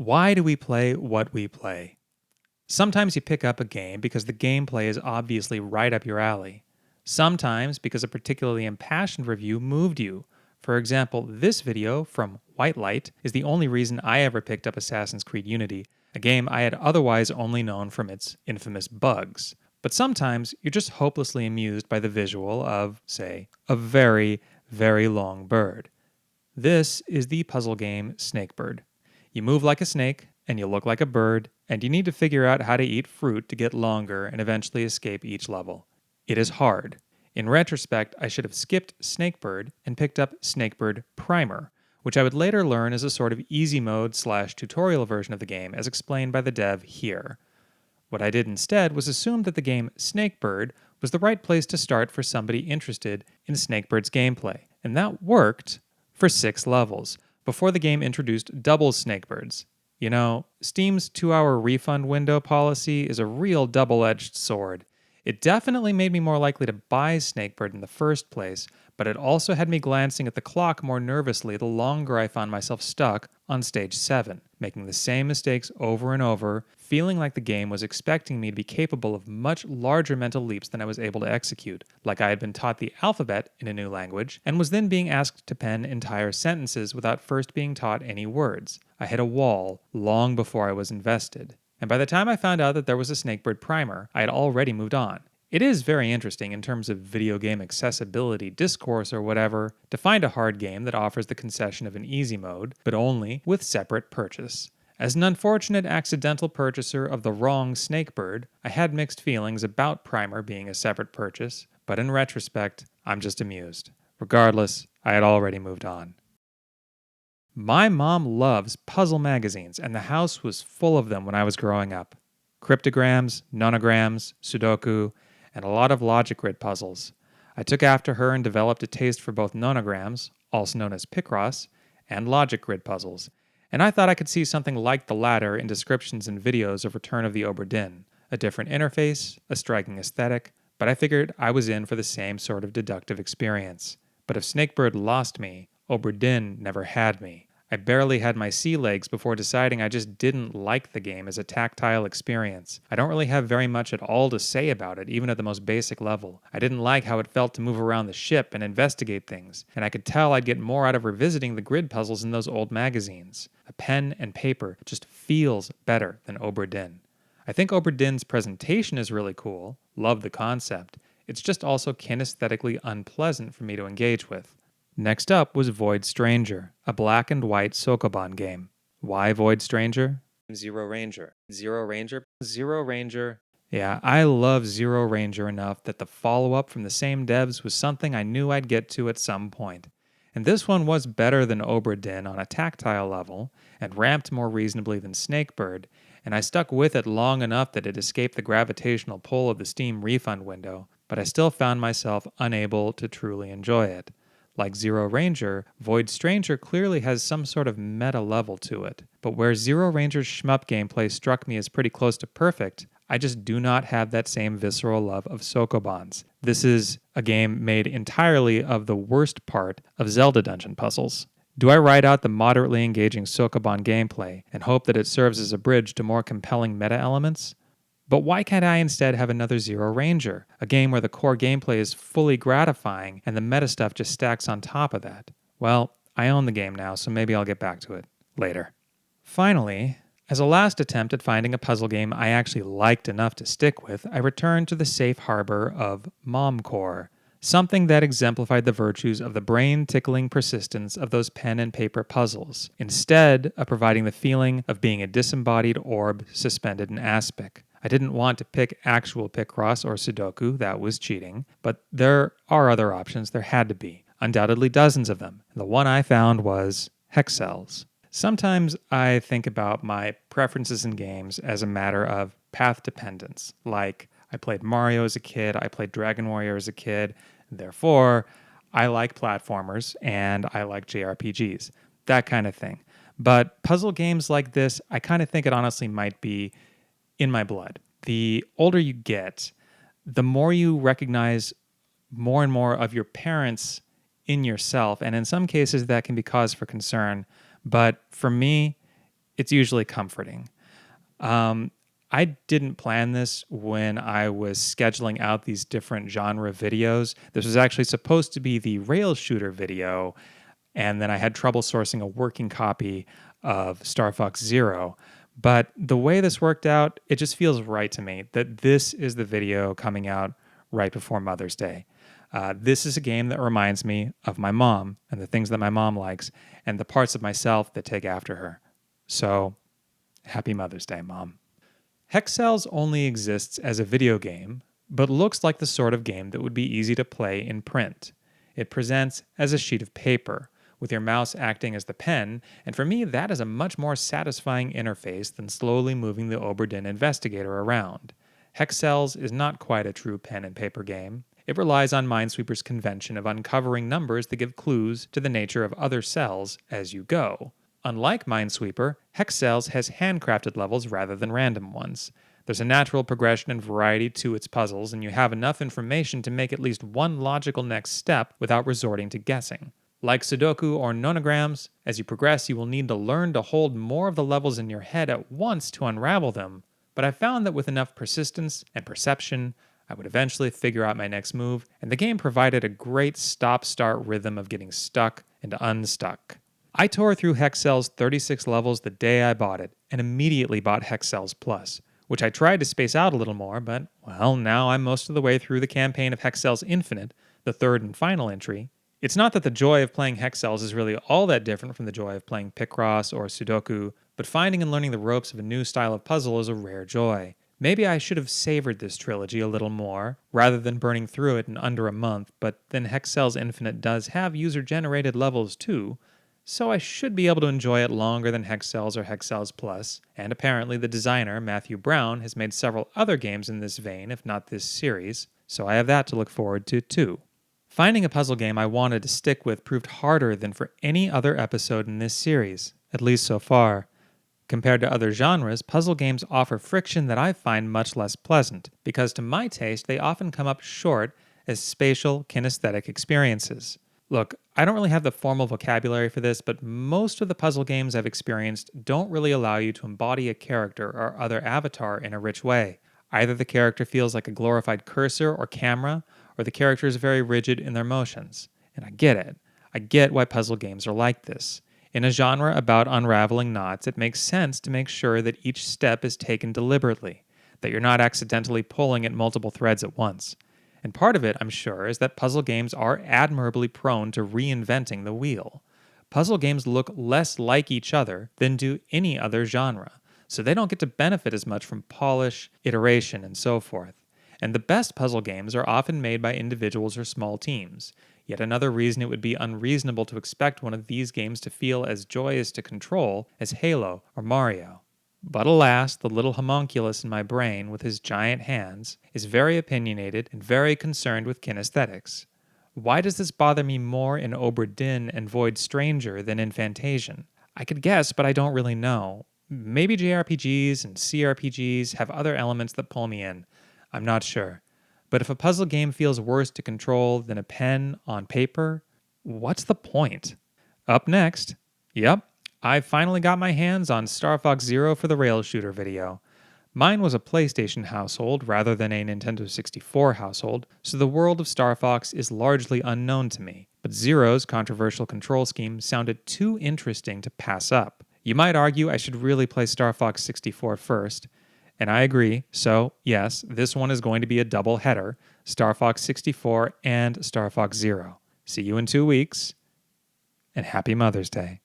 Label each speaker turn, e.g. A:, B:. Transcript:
A: Why do we play what we play? Sometimes you pick up a game because the gameplay is obviously right up your alley. Sometimes because a particularly impassioned review moved you. For example, this video from White Light is the only reason I ever picked up Assassin's Creed Unity, a game I had otherwise only known from its infamous bugs. But sometimes you're just hopelessly amused by the visual of, say, a very, very long bird. This is the puzzle game Snakebird. You move like a snake, and you look like a bird, and you need to figure out how to eat fruit to get longer and eventually escape each level. It is hard. In retrospect, I should have skipped Snakebird and picked up Snakebird Primer, which I would later learn is a sort of easy mode / tutorial version of the game as explained by the dev here. What I did instead was assume that the game Snakebird was the right place to start for somebody interested in Snakebird's gameplay, and that worked for 6 levels, before the game introduced double Snakebirds. You know, Steam's 2-hour refund window policy is a real double-edged sword. It definitely made me more likely to buy Snakebird in the first place, but it also had me glancing at the clock more nervously the longer I found myself stuck on stage 7, making the same mistakes over and over, feeling like the game was expecting me to be capable of much larger mental leaps than I was able to execute, like I had been taught the alphabet in a new language, and was then being asked to pen entire sentences without first being taught any words. I hit a wall long before I was invested. And by the time I found out that there was a Snakebird primer, I had already moved on. It is very interesting in terms of video game accessibility discourse or whatever to find a hard game that offers the concession of an easy mode, but only with separate purchase. As an unfortunate accidental purchaser of the wrong Snakebird, I had mixed feelings about Primer being a separate purchase, but in retrospect, I'm just amused. Regardless, I had already moved on. My mom loves puzzle magazines, and the house was full of them when I was growing up. Cryptograms, nonograms, Sudoku, and a lot of logic grid puzzles. I took after her and developed a taste for both nonograms, also known as Picross, and logic grid puzzles, and I thought I could see something like the latter in descriptions and videos of Return of the Obra Dinn. A different interface, a striking aesthetic, but I figured I was in for the same sort of deductive experience. But if Snakebird lost me, Obra Dinn never had me. I barely had my sea legs before deciding I just didn't like the game as a tactile experience. I don't really have very much at all to say about it, even at the most basic level. I didn't like how it felt to move around the ship and investigate things, and I could tell I'd get more out of revisiting the grid puzzles in those old magazines. A pen and paper just feels better than Obra Dinn. I think Obra Dinn's presentation is really cool, love the concept. It's just also kinesthetically unpleasant for me to engage with. Next up was Void Stranger, a black and white Sokoban game. Why Void Stranger? Zero Ranger. Zero Ranger? Zero Ranger. Yeah, I love Zero Ranger enough that the follow-up from the same devs was something I knew I'd get to at some point. And this one was better than Obra Dinn on a tactile level, and ramped more reasonably than Snakebird, and I stuck with it long enough that it escaped the gravitational pull of the Steam refund window, but I still found myself unable to truly enjoy it. Like Zero Ranger, Void Stranger clearly has some sort of meta level to it, but where Zero Ranger's shmup gameplay struck me as pretty close to perfect, I just do not have that same visceral love of Sokobans. This is a game made entirely of the worst part of Zelda dungeon puzzles. Do I ride out the moderately engaging Sokoban gameplay and hope that it serves as a bridge to more compelling meta elements? But why can't I instead have another Zero Ranger, a game where the core gameplay is fully gratifying and the meta stuff just stacks on top of that? Well, I own the game now, so maybe I'll get back to it later. Finally, as a last attempt at finding a puzzle game I actually liked enough to stick with, I returned to the safe harbor of Momcore, something that exemplified the virtues of the brain-tickling persistence of those pen and paper puzzles, instead of providing the feeling of being a disembodied orb suspended in aspic. I didn't want to pick actual Picross or Sudoku, that was cheating, but there are other options, there had to be. Undoubtedly dozens of them. And the one I found was Hexcells. Sometimes I think about my preferences in games as a matter of path dependence. Like, I played Mario as a kid, I played Dragon Warrior as a kid, therefore, I like platformers and I like JRPGs. That kind of thing. But puzzle games like this, I kind of think it honestly might be in my blood. The older you get, the more you recognize more and more of your parents in yourself, and in some cases that can be cause for concern. But for me, it's usually comforting. Um, I didn't plan this when I was scheduling out these different genre videos. This was actually supposed to be the rail shooter video, and then I had trouble sourcing a working copy of Star Fox Zero. But the way this worked out, it just feels right to me that this is the video coming out right before Mother's Day. This is a game that reminds me of my mom and the things that my mom likes and the parts of myself that take after her. So, happy Mother's Day, Mom. Hexcells only exists as a video game, but looks like the sort of game that would be easy to play in print. It presents as a sheet of paper, with your mouse acting as the pen, and for me that is a much more satisfying interface than slowly moving the Oberdin investigator around. Hexcells is not quite a true pen and paper game. It relies on Minesweeper's convention of uncovering numbers that give clues to the nature of other cells as you go. Unlike Minesweeper, Hexcells has handcrafted levels rather than random ones. There's a natural progression and variety to its puzzles, and you have enough information to make at least one logical next step without resorting to guessing. Like Sudoku or nonograms, as you progress you will need to learn to hold more of the levels in your head at once to unravel them, but I found that with enough persistence and perception, I would eventually figure out my next move, and the game provided a great stop-start rhythm of getting stuck and unstuck. I tore through Hexcells 36 levels the day I bought it, and immediately bought Hexcells Plus, which I tried to space out a little more, but, well, now I'm most of the way through the campaign of Hexcells Infinite, the third and final entry. It's not that the joy of playing Hexcells is really all that different from the joy of playing Picross or Sudoku, but finding and learning the ropes of a new style of puzzle is a rare joy. Maybe I should have savored this trilogy a little more, rather than burning through it in under a month, but then Hexcells Infinite does have user-generated levels too, so I should be able to enjoy it longer than Hexcells or Hexcells Plus, and apparently the designer, Matthew Brown, has made several other games in this vein, if not this series, so I have that to look forward to too. Finding a puzzle game I wanted to stick with proved harder than for any other episode in this series, at least so far. Compared to other genres, puzzle games offer friction that I find much less pleasant, because to my taste they often come up short as spatial, kinesthetic experiences. Look, I don't really have the formal vocabulary for this, but most of the puzzle games I've experienced don't really allow you to embody a character or other avatar in a rich way. Either the character feels like a glorified cursor or camera, or the character is very rigid in their motions. And I get it. I get why puzzle games are like this. In a genre about unraveling knots, it makes sense to make sure that each step is taken deliberately, that you're not accidentally pulling at multiple threads at once. And part of it, I'm sure, is that puzzle games are admirably prone to reinventing the wheel. Puzzle games look less like each other than do any other genre, so they don't get to benefit as much from polish, iteration, and so forth. And the best puzzle games are often made by individuals or small teams. Yet another reason it would be unreasonable to expect one of these games to feel as joyous to control as Halo or Mario. But alas, the little homunculus in my brain with his giant hands is very opinionated and very concerned with kinesthetics. Why does this bother me more in Oberdin and Void Stranger than in Fantasian? I could guess, but I don't really know. Maybe JRPGs and CRPGs have other elements that pull me in. I'm not sure. But if a puzzle game feels worse to control than a pen on paper, what's the point? Up next, yep, I finally got my hands on Star Fox Zero for the rail shooter video. Mine was a PlayStation household rather than a Nintendo 64 household, so the world of Star Fox is largely unknown to me. But Zero's controversial control scheme sounded too interesting to pass up. You might argue I should really play Star Fox 64 first, and I agree, so yes, this one is going to be a double header, Star Fox 64 and Star Fox Zero. See you in 2 weeks, and happy Mother's Day.